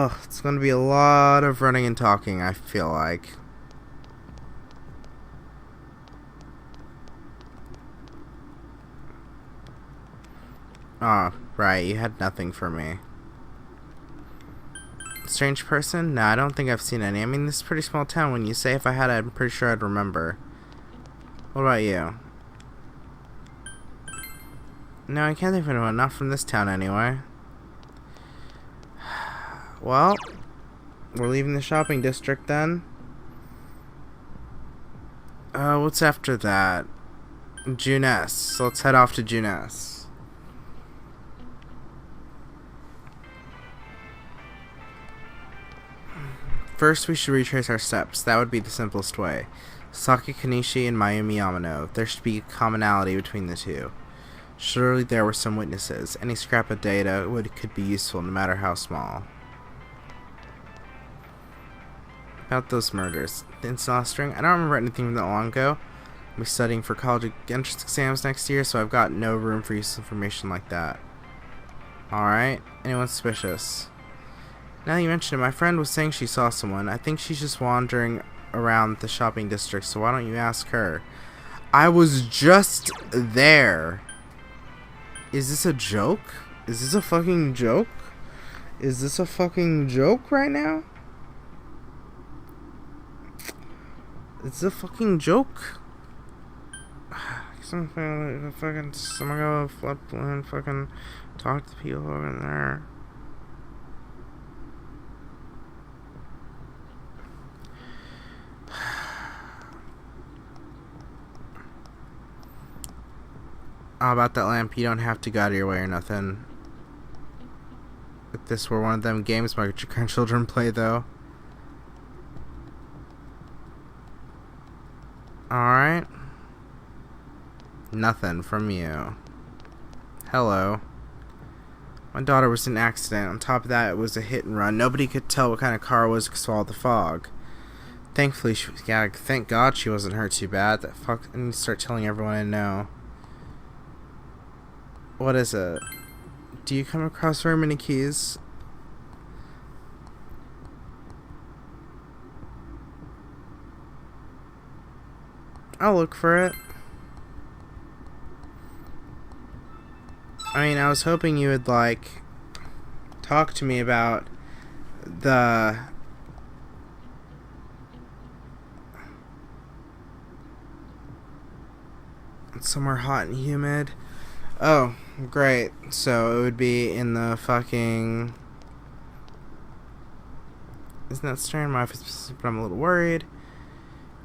Oh, it's going to be a lot of running and talking, I feel like. Oh, right, you had nothing for me. Strange person? No, I don't think I've seen any. I mean, this is a pretty small town. When you say if I had, I'm pretty sure I'd remember. What about you? No, I can't think of anyone. Not from this town, anyway. Well, we're leaving the shopping district, then. What's after that? Juness. So let's head off to Juness. First, we should retrace our steps. That would be the simplest way. Saki Kanishi and Mayumi Yamano. There should be a commonality between the two. Surely there were some witnesses. Any scrap of data could be useful, no matter how small. About those murders. The incident last string. I don't remember anything from that long ago. I'm studying for college entrance exams next year, so I've got no room for useful information like that. Alright. Anyone suspicious? Now that you mention it, my friend was saying she saw someone. I think she's just wandering around the shopping district, so why don't you ask her? I was just there. Is this a joke? Is this a fucking joke? Is this a fucking joke right now? It's a fucking joke. Someone go flip and fucking talk to people over there. How about that lamp? You don't have to go out of your way or nothing. If this were one of them games my grandchildren play, though. Alright. Nothing from you. Hello. My daughter was in an accident. On top of that, it was a hit and run. Nobody could tell what kind of car it was because of all the fog. Thankfully, thank God she wasn't hurt too bad. That fuck, I need to start telling everyone I know. What is it? Do you come across very many keys? I'll look for it. I mean, I was hoping you would, like, talk to me about the... somewhere hot and humid. Oh, great. So it would be in the fucking... Isn't that staring in my office? But I'm a little worried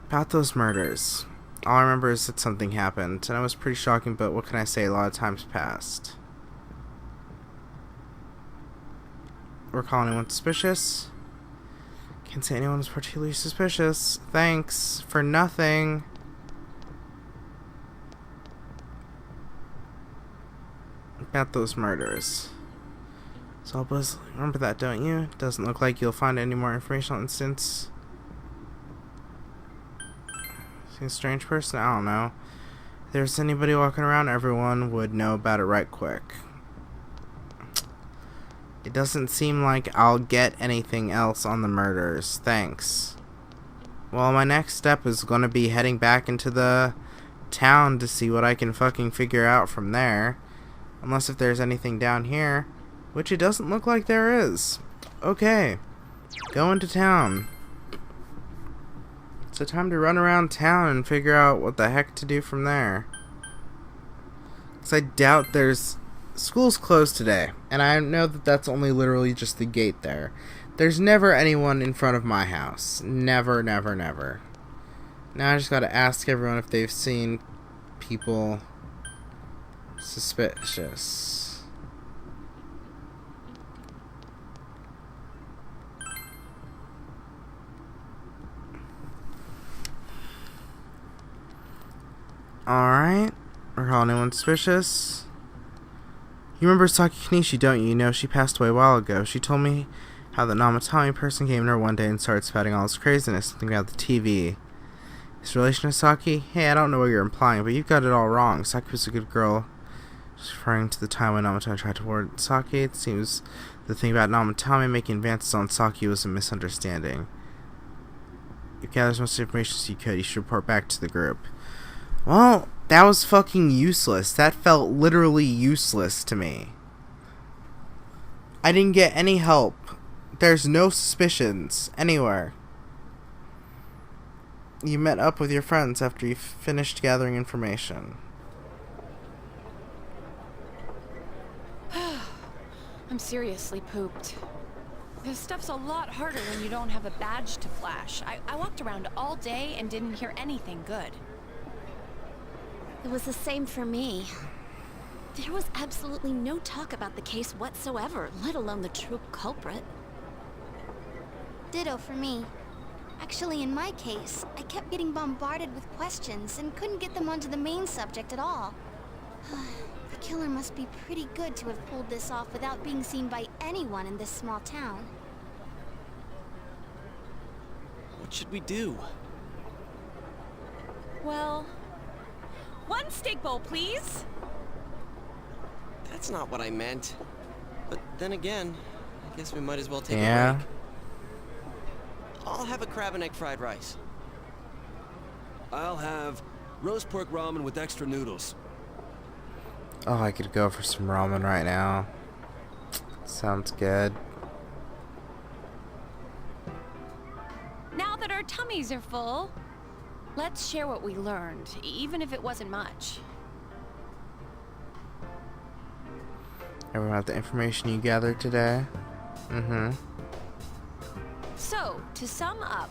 about those murders. All I remember is that something happened, and it was pretty shocking, but what can I say? A lot of times passed. Recall anyone suspicious? Can't say anyone was particularly suspicious. Thanks for nothing. About those murders. So remember that, don't you? It doesn't look like you'll find any more information on the instance. See a strange person? I don't know. If there's anybody walking around, everyone would know about it right quick. It doesn't seem like I'll get anything else on the murders. Thanks. Well, my next step is going to be heading back into the town to see what I can fucking figure out from there. Unless if there's anything down here. Which it doesn't look like there is. Okay. Go into town. It's the time to run around town and figure out what the heck to do from there. Because I doubt there's... School's closed today. And I know that that's only literally just the gate there. There's never anyone in front of my house. Never, never, never. Now I just gotta ask everyone if they've seen people... suspicious. Alright. Recall anyone suspicious? You remember Saki Kanishi, don't you? You know, she passed away a while ago. She told me how the Namatami person came to her one day and started spouting all this craziness, something about the TV. His relation to Saki? Hey, I don't know what you're implying, but you've got it all wrong. Saki was a good girl. Referring to the time when Namatame tried to warn Saki, it seems the thing about Namatame making advances on Saki was a misunderstanding. You gathered as much information as you could. You should report back to the group. Well, that was fucking useless. That felt literally useless to me. I didn't get any help. There's no suspicions anywhere. You met up with your friends after you finished gathering information. I'm seriously pooped. This stuff's a lot harder when you don't have a badge to flash. I walked around all day and didn't hear anything good. It was the same for me. There was absolutely no talk about the case whatsoever, let alone the true culprit. Ditto for me. Actually, in my case, I kept getting bombarded with questions and couldn't get them onto the main subject at all. The killer must be pretty good to have pulled this off without being seen by anyone in this small town. What should we do? Well, one steak bowl, please. That's not what I meant. But then again, I guess we might as well take a break. I'll have a crab and egg fried rice. I'll have roast pork ramen with extra noodles. Oh, I could go for some ramen right now. Sounds good. Now that our tummies are full, let's share what we learned, even if it wasn't much. Everyone have the information you gathered today? So, to sum up,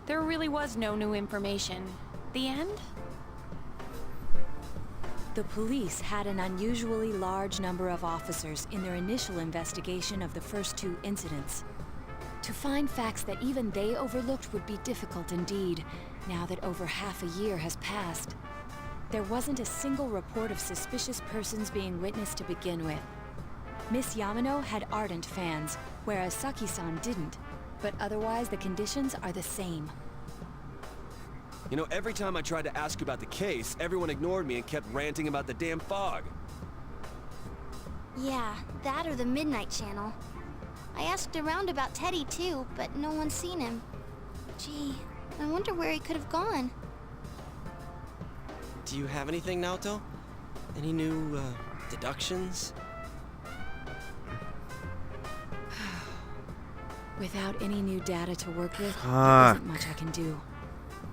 there really was no new information. The end? The police had an unusually large number of officers in their initial investigation of the first two incidents. To find facts that even they overlooked would be difficult indeed, now that over half a year has passed. There wasn't a single report of suspicious persons being witnessed to begin with. Miss Yamano had ardent fans, whereas Saki-san didn't, but otherwise the conditions are the same. You know, every time I tried to ask about the case, everyone ignored me and kept ranting about the damn fog. Yeah, that or the Midnight Channel. I asked around about Teddy too, but no one's seen him. Gee, I wonder where he could have gone. Do you have anything, Naoto? Any new, deductions? Without any new data to work with, there isn't much I can do.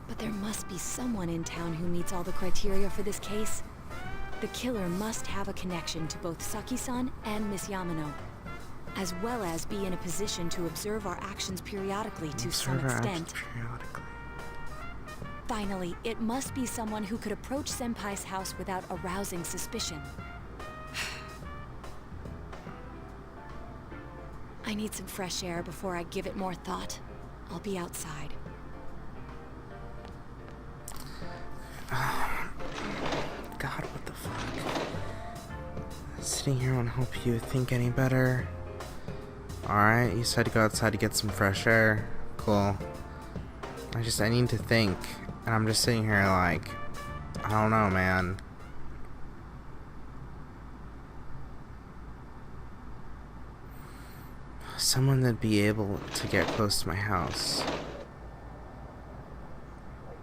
But there must be someone in town who meets all the criteria for this case. The killer must have a connection to both Saki-san and Miss Yamano, as well as be in a position to observe our actions periodically to some extent. Finally, it must be someone who could approach Senpai's house without arousing suspicion. I need some fresh air before I give it more thought. I'll be outside. God, what the fuck? Sitting here won't help you think any better. Alright, you said to go outside to get some fresh air. Cool. I need to think. And I'm just sitting here like, I don't know, man. Someone that'd be able to get close to my house.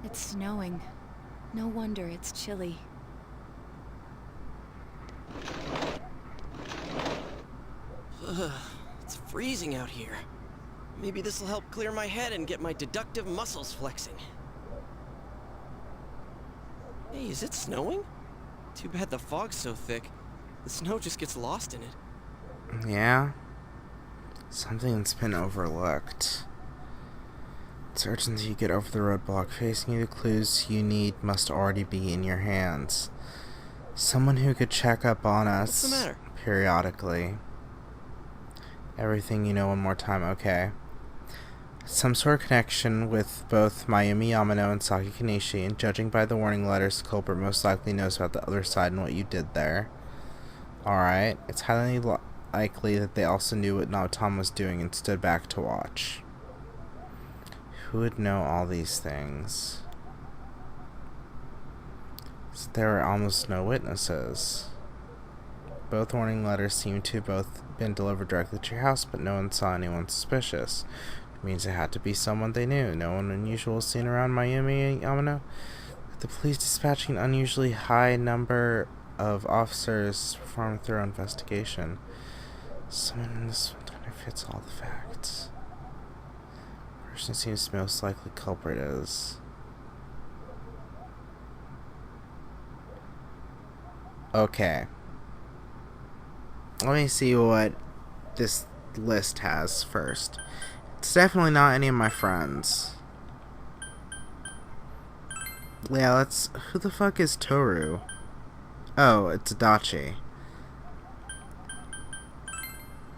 It's snowing. No wonder it's chilly. Ugh, it's freezing out here. Maybe this'll help clear my head and get my deductive muscles flexing. Hey, is it snowing? Too bad the fog's so thick. The snow just gets lost in it. Yeah? Something that's been overlooked. It's urgent that you get over the roadblock facing you. The clues you need must already be in your hands. Someone who could check up on us What's the matter? Periodically. Everything you know one more time, okay. Some sort of connection with both Mayumi Yamano and Saki Kanishi, and judging by the warning letters, the culprit most likely knows about the other side and what you did there. Alright, it's highly likely that they also knew what Naotam was doing and stood back to watch. Who would know all these things? So there were almost no witnesses. Both warning letters seem to have both been delivered directly to your house, but no one saw anyone suspicious. It means it had to be someone they knew. No one unusual was seen around Miami, Yamano. The police dispatching an unusually high number of officers to perform a thorough investigation. Someone in this one fits all the facts. The person seems most likely culprit is... Okay. Let me see what this list has first. It's definitely not any of my friends. Yeah, let's... Who the fuck is Toru? Oh, it's Adachi.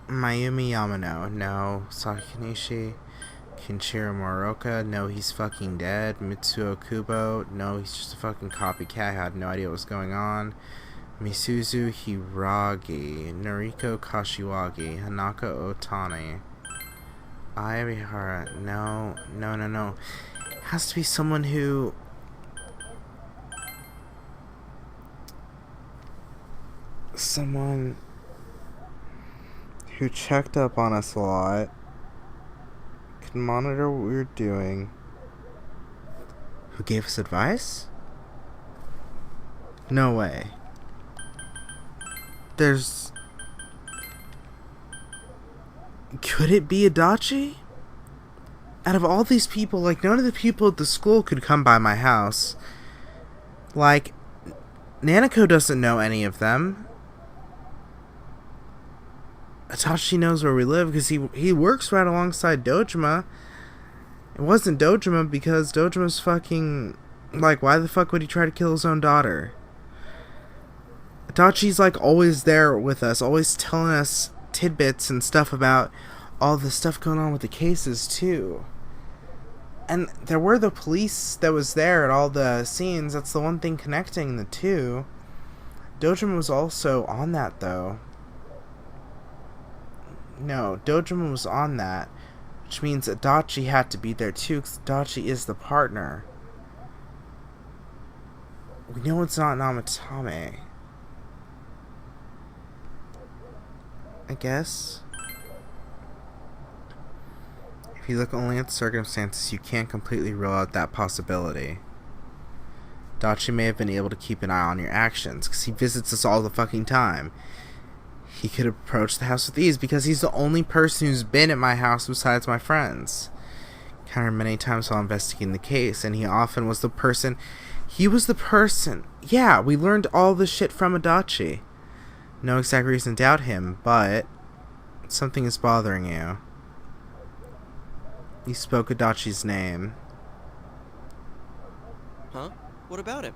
Mayumi Yamano. No. Sakinishi. Kinshiro Moroka. No, he's fucking dead. Mitsuo Kubo. No, he's just a fucking copycat. I had no idea what was going on. Misuzu Hiragi. Noriko Kashiwagi. Hanako Otani. Aibihara. No. It has to be someone who... Someone who checked up on us a lot, could monitor what we were doing, who gave us advice? No way. There's... Could it be Adachi? Out of all these people, like, none of the people at the school could come by my house. Like, Nanako doesn't know any of them. Adachi knows where we live because he works right alongside Dojima. It wasn't Dojima because Dojima's fucking... Like, why the fuck would he try to kill his own daughter? Adachi's, like, always there with us, always telling us tidbits and stuff about all the stuff going on with the cases, too. And there were the police that was there at all the scenes. That's the one thing connecting the two. Dojima was also on that, though. No, Dojima was on that, which means Adachi had to be there too, because Adachi is the partner. We know it's not Namatame. I guess. If you look only at the circumstances, you can't completely rule out that possibility. Adachi may have been able to keep an eye on your actions, because he visits us all the fucking time. He could approach the house with ease because he's the only person who's been at my house besides my friends. Encountered many times while investigating the case, and he often was the person. He was the person. Yeah, we learned all this shit from Adachi. No exact reason to doubt him, but something is bothering you. You spoke Adachi's name. Huh? What about him?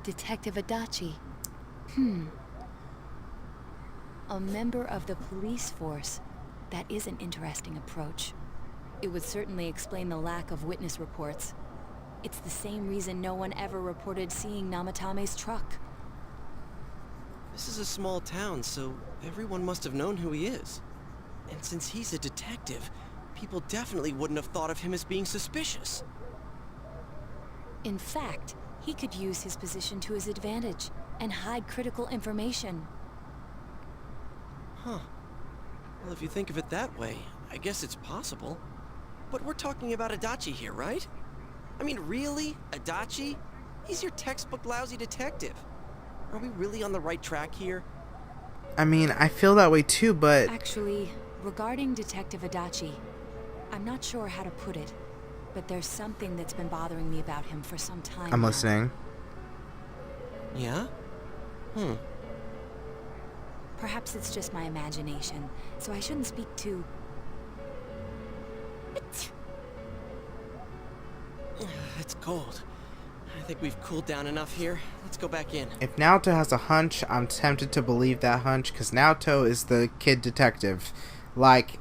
Detective Adachi. A member of the police force. That is an interesting approach. It would certainly explain the lack of witness reports. It's the same reason no one ever reported seeing Namatame's truck. This is a small town, so everyone must have known who he is. And since he's a detective, people definitely wouldn't have thought of him as being suspicious. In fact, he could use his position to his advantage and hide critical information. Huh. Well, if you think of it that way, I guess it's possible. But we're talking about Adachi here, right? I mean, really? Adachi? He's your textbook lousy detective. Are we really on the right track here? I mean, I feel that way too, but... Actually, regarding Detective Adachi, I'm not sure how to put it, but there's something that's been bothering me about him for some time I'm now. listening. Yeah? Perhaps it's just my imagination, so I shouldn't speak too... It's cold. I think we've cooled down enough here. Let's go back in. If Naoto has a hunch, I'm tempted to believe that hunch, because Naoto is the kid detective. Like,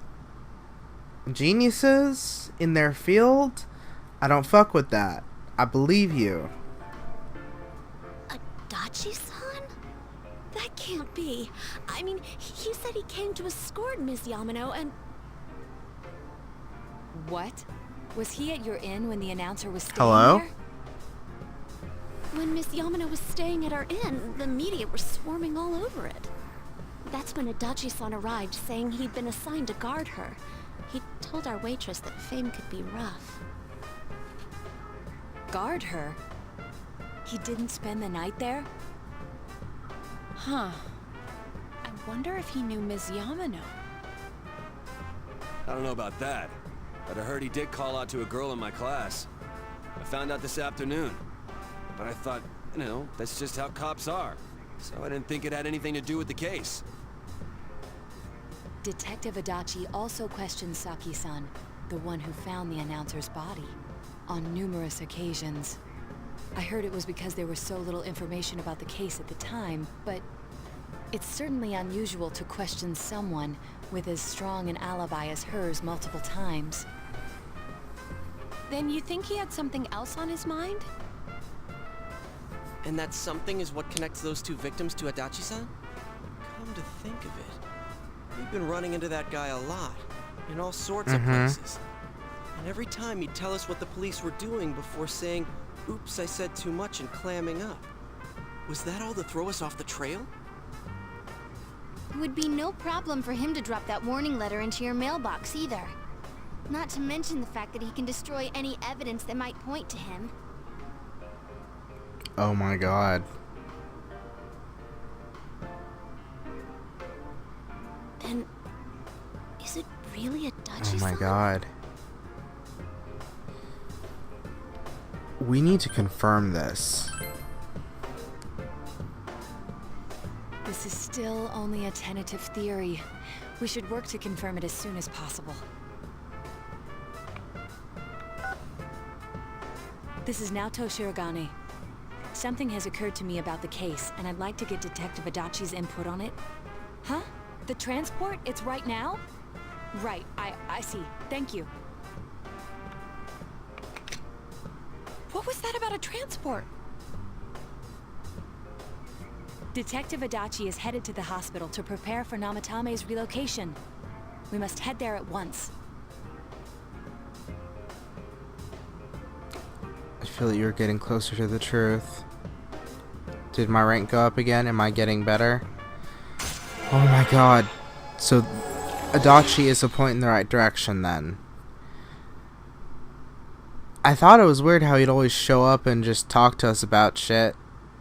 geniuses in their field? I don't fuck with that. I believe you. Adachi-san? That can't be. I mean, he said he came to escort Miss Yamano and... What? Was he at your inn when the announcer was staying Hello? there? When Miss Yamano was staying at our inn, the media were swarming all over it. That's when Adachi-san arrived, saying he'd been assigned to guard her. He told our waitress that fame could be rough. Guard her? He didn't spend the night there? Huh. I wonder if he knew Ms. Yamano. I don't know about that, but I heard he did call out to a girl in my class. I found out this afternoon. But I thought, you know, that's just how cops are. So I didn't think it had anything to do with the case. Detective Adachi also questioned Saki-san, the one who found the announcer's body, on numerous occasions. I heard it was because there was so little information about the case at the time, but it's certainly unusual to question someone with as strong an alibi as hers multiple times. Then you think he had something else on his mind? And that something is what connects those two victims to Adachi-san? Come to think of it, we've been running into that guy a lot, in all sorts of places. And every time he'd tell us what the police were doing before saying, "Oops, I said too much," and clamming up. Was that all to throw us off the trail? It would be no problem for him to drop that warning letter into your mailbox either. Not to mention the fact that he can destroy any evidence that might point to him. Oh my god. Then, is it really Adachi-san? Oh my god. We need to confirm this. This is still only a tentative theory. We should work to confirm it as soon as possible. This is Naoto Shirogane. Something has occurred to me about the case, and I'd like to get Detective Adachi's input on it. Huh? The transport? It's right now? Right, I see. Thank you. What was that about a transport? Detective Adachi is headed to the hospital to prepare for Namatame's relocation. We must head there at once. I feel that you're getting closer to the truth. Did my rank go up again? Am I getting better? Oh my god. So Adachi is a point in the right direction then. I thought it was weird how he'd always show up and just talk to us about shit.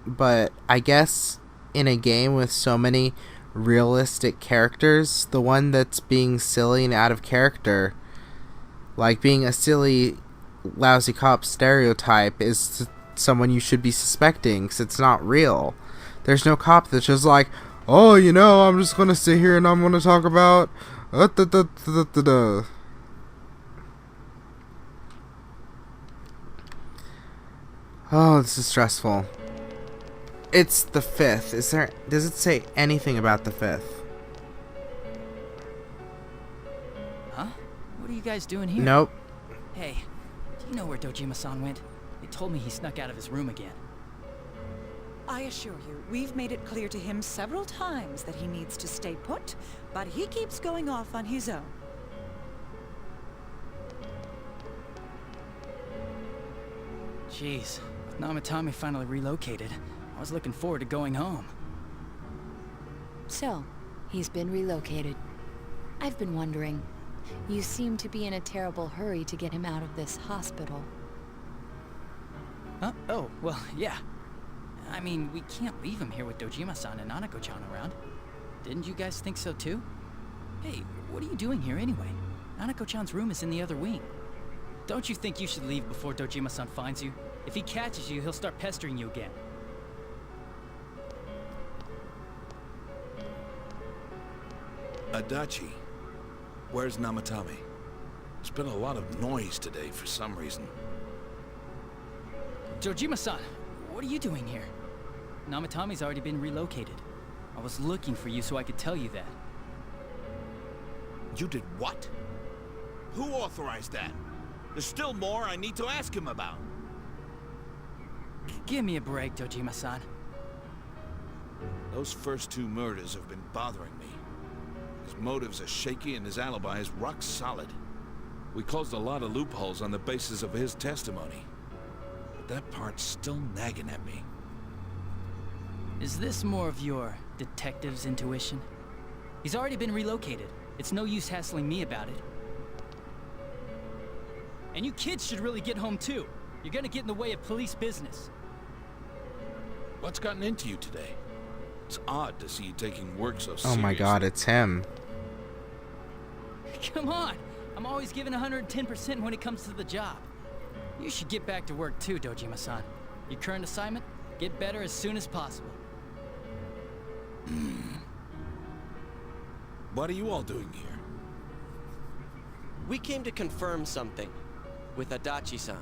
But I guess in a game with so many realistic characters, the one that's being silly and out of character, like being a silly, lousy cop stereotype, is someone you should be suspecting, because it's not real. There's no cop that's just like, oh, you know, I'm just gonna sit here and I'm gonna talk about Oh, this is stressful. It's the 5th. Does it say anything about the 5th? Huh? What are you guys doing here? Nope. Hey, do you know where Dojima-san went? They told me he snuck out of his room again. I assure you, we've made it clear to him several times that he needs to stay put, but he keeps going off on his own. Jeez, with Namatame finally relocated, I was looking forward to going home. So, he's been relocated. I've been wondering. You seem to be in a terrible hurry to get him out of this hospital. Huh? Oh, well, yeah. I mean, we can't leave him here with Dojima-san and Nanako-chan around. Didn't you guys think so too? Hey, what are you doing here anyway? Nanako-chan's room is in the other wing. Don't you think you should leave before Dojima-san finds you? If he catches you, he'll start pestering you again. Adachi, where's Namatame? There's been a lot of noise today for some reason. Dojima-san, what are you doing here? Namatame's already been relocated. I was looking for you so I could tell you that. You did what? Who authorized that? There's still more I need to ask him about. Give me a break, Dojima-san. Those first 2 murders have been bothering me. His motives are shaky and his alibi is rock solid. We closed a lot of loopholes on the basis of his testimony. But that part's still nagging at me. Is this more of your detective's intuition? He's already been relocated. It's no use hassling me about it. And you kids should really get home too. You're gonna get in the way of police business. What's gotten into you today? It's odd to see you taking work so seriously. Oh my god, it's him. Come on! I'm always giving 110% when it comes to the job. You should get back to work too, Dojima-san. Your current assignment? Get better as soon as possible. What are you all doing here? We came to confirm something with Adachi-san.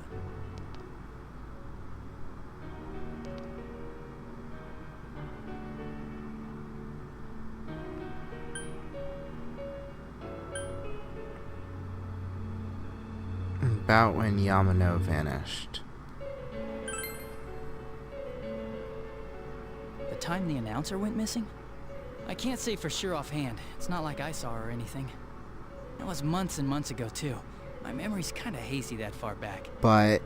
About when Yamano vanished. The time the announcer went missing? I can't say for sure offhand. It's not like I saw her or anything. That was months and months ago too. My memory's kinda hazy that far back. But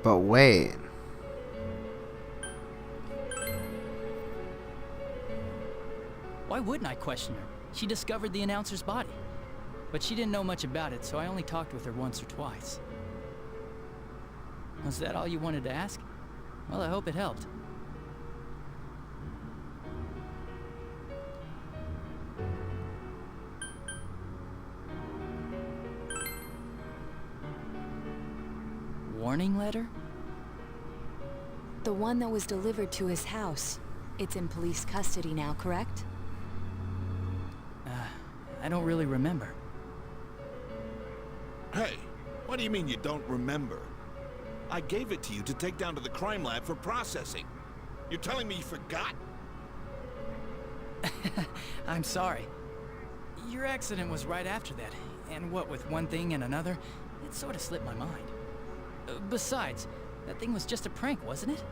wait. Why wouldn't I question her? She discovered the announcer's body. But she didn't know much about it, so I only talked with her once or twice. Was that all you wanted to ask? Well, I hope it helped. Warning letter? The one that was delivered to his house. It's in police custody now, correct? I don't really remember. Hey, what do you mean you don't remember? I gave it to you to take down to the crime lab for processing. You're telling me you forgot? I'm sorry. Your accident was right after that, and what with one thing and another, it sort of slipped my mind. Besides, that thing was just a prank, wasn't it?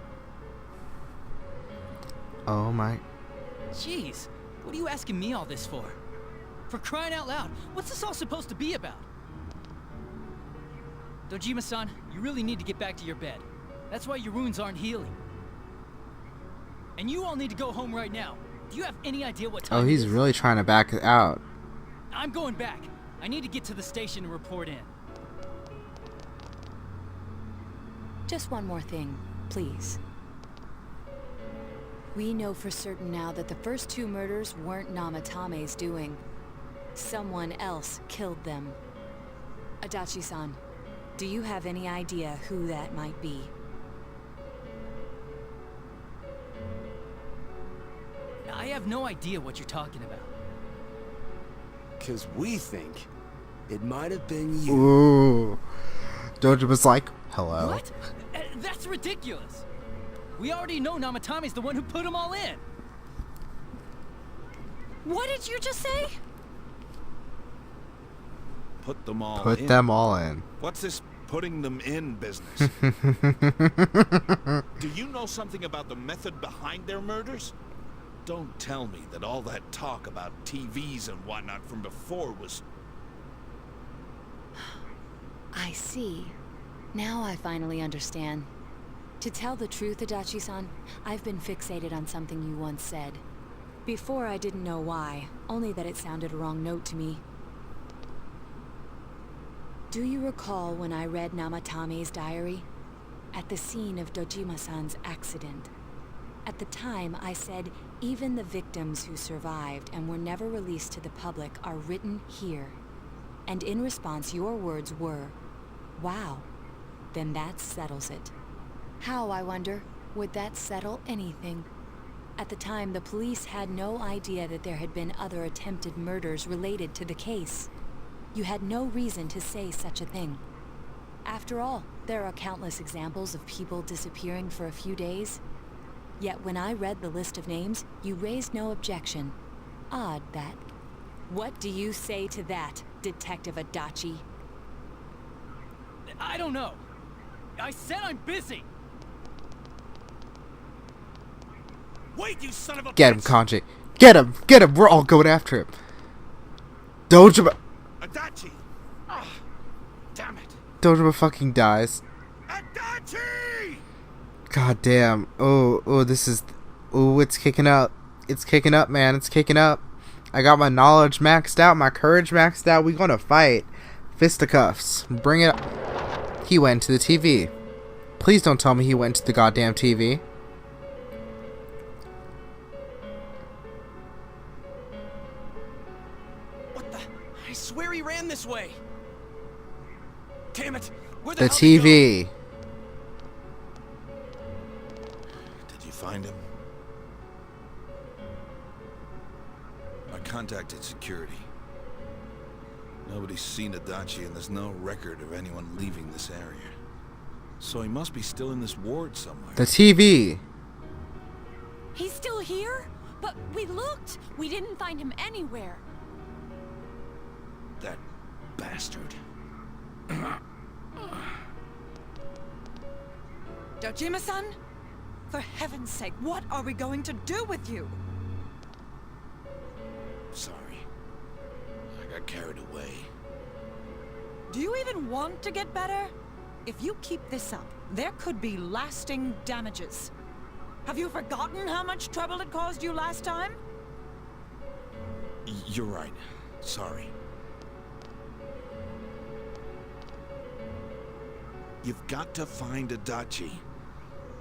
Oh my. Jeez, what are you asking me all this for? For crying out loud, what's this all supposed to be about? Dojima-san, you really need to get back to your bed. That's why your wounds aren't healing. And you all need to go home right now. Do you have any idea what time Oh, he's it is? really trying to back it out. I'm going back. I need to get to the station and report in. Just one more thing, please. We know for certain now that the first two murders weren't Namatame's doing. Someone else killed them. Adachi-san, do you have any idea who that might be? I have no idea what you're talking about. 'Cause we think it might have been you. Ooh. Doja was like, hello. What? That's ridiculous. We already know Namatame's the one who put them all in. What did you just say? Put them all in. Put them all in. What's this putting them in business? Do you know something about the method behind their murders? Don't tell me that all that talk about TVs and whatnot from before was... I see. Now I finally understand. To tell the truth, Adachi-san, I've been fixated on something you once said. Before I didn't know why, only that it sounded a wrong note to me. Do you recall when I read Namatame's diary? At the scene of Dojima-san's accident. At the time, I said, even the victims who survived and were never released to the public are written here. And in response, your words were, wow, then that settles it. How, I wonder, would that settle anything? At the time, the police had no idea that there had been other attempted murders related to the case. You had no reason to say such a thing. After all, there are countless examples of people disappearing for a few days. Yet when I read the list of names, you raised no objection. Odd, that. What do you say to that, Detective Adachi? I don't know. I said I'm busy. Wait, you son of a Get him, bitch! Kanji. Get him! Get him! We're all going after him. Dojima. Adachi! Ah, damn it! Dojima fucking dies. Adachi! God damn. Oh, this is... Oh, it's kicking up. It's kicking up, man. It's kicking up. I got my knowledge maxed out, my courage maxed out. We gonna fight. Fisticuffs. Bring it up. He went to the TV. Please don't tell me he went to the goddamn TV. What the? I swear he ran this way. Damn it! Where the The hell did he go? TV. Did you find him? I contacted security. Nobody's seen Adachi, and there's no record of anyone leaving this area. So he must be still in this ward somewhere. The TV. He's still here? But we looked. We didn't find him anywhere. That bastard. Dojima-san? For heaven's sake, what are we going to do with you? Sorry. I got carried away. Do you even want to get better? If you keep this up, there could be lasting damages. Have you forgotten how much trouble it caused you last time? You're right. Sorry. You've got to find Adachi.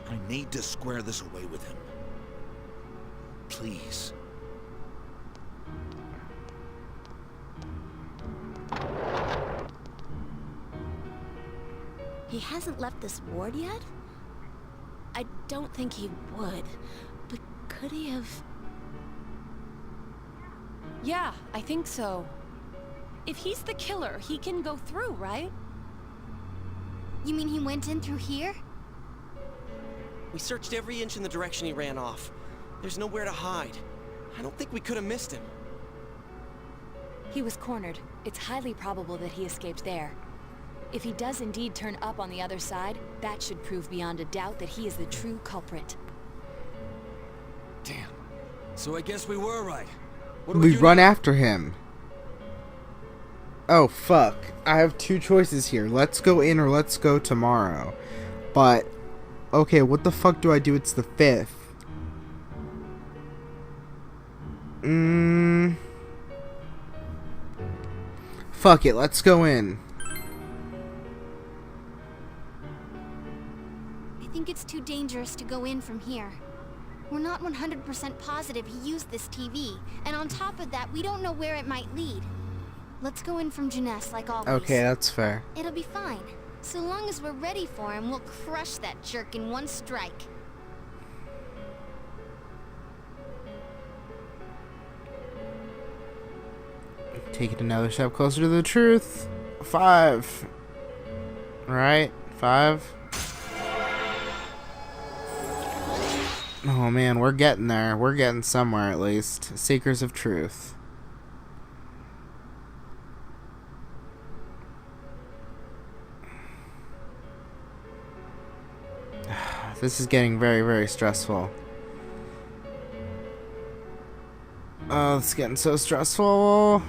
I need to square this away with him. Please. He hasn't left this ward yet? I don't think he would. But could he have... Yeah, I think so. If he's the killer, he can go through, right? You mean he went in through here? We searched every inch in the direction he ran off. There's nowhere to hide. I don't think we could have missed him. He was cornered. It's highly probable that he escaped there. If he does indeed turn up on the other side, that should prove beyond a doubt that he is the true culprit. Damn. So I guess we were right. What do We do run now? after him. Oh, fuck. I have two choices here. Let's go in or let's go tomorrow. But, okay, what the fuck do I do? It's the 5th. Fuck it, let's go in. I think it's too dangerous to go in from here. We're not 100% positive he used this TV, and on top of that, we don't know where it might lead. Let's go in from Jeunesse like always. Okay, that's fair. It'll be fine. So long as we're ready for him, we'll crush that jerk in one strike. Take it another step closer to the truth. 5. Right? 5. Oh man, we're getting there. We're getting somewhere at least. Seekers of truth. This is getting very, very stressful. Oh, it's getting so stressful.